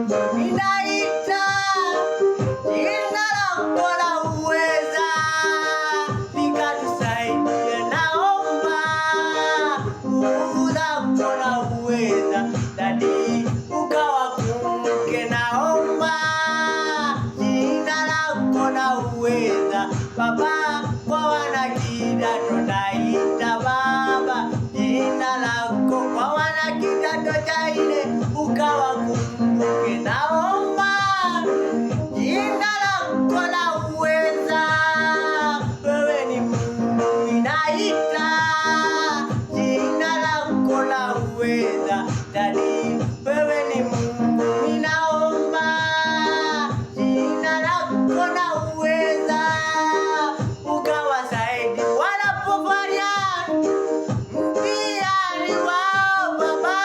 ninaita jina lako la uweza, likatusaidia. Naomba nguvu zako la uweza, Dadi ukawakumbuke. Naomba jina lako la uweza, Baba, kwa wanakidato naita Baba, jina lako kwa wanakidato cha 4 ukawakumbuke. Naomba jina lako la uweza, wewe ni Mungu. Ninaita jina lako la uweza, Dadi, wewe ni Mungu. Ninaomba jina lako la uweza, ukawasaidi wanapofanya mtihani wao Baba,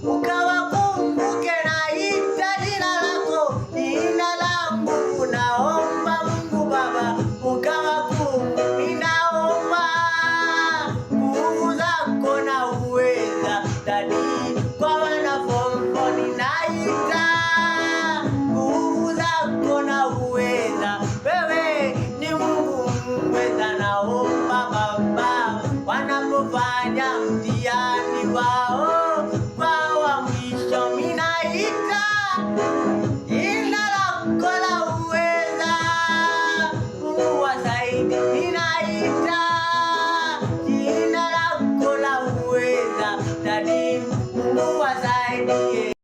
ukawakumbuke. Naita jina lako, jina langu. Naomba Mungu Baba ukawakumbuke. Ninaomba nguvu zako na uweza, Dadi